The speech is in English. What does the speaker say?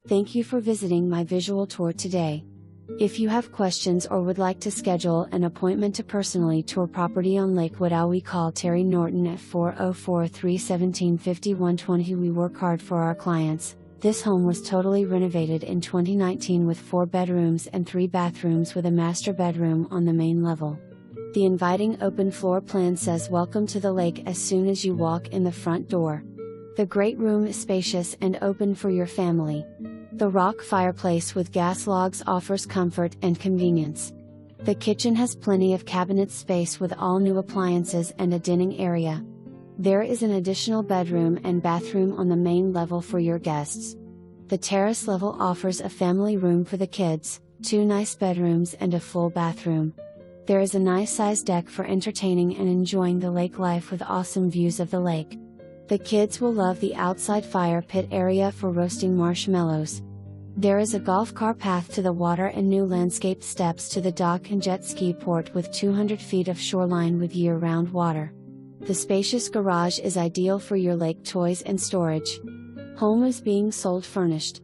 Thank you for visiting my visual tour today. If you have questions or would like to schedule an appointment to personally tour property on Lake WEDOWEE, call Terry Norton at 404-317-5120. We work hard for our clients. This home was totally renovated in 2019 with 4 bedrooms and 3 bathrooms with a master bedroom on the main level. The inviting open floor plan says welcome to the lake as soon as you walk in the front door. The great room is spacious and open for your family. The rock fireplace with gas logs offers comfort and convenience. The kitchen has plenty of cabinet space with all new appliances and a dining area. There is an additional bedroom and bathroom on the main level for your guests. The terrace level offers a family room for the kids, 2 nice bedrooms and a full bathroom. There is a nice sized deck for entertaining and enjoying the lake life with awesome views of the lake. The kids will love the outside fire pit area for roasting marshmallows. There is a golf car path to the water and new landscaped steps to the dock and jet ski port with 200 feet of shoreline with year-round water. The spacious garage is ideal for your lake toys and storage. Home is being sold furnished.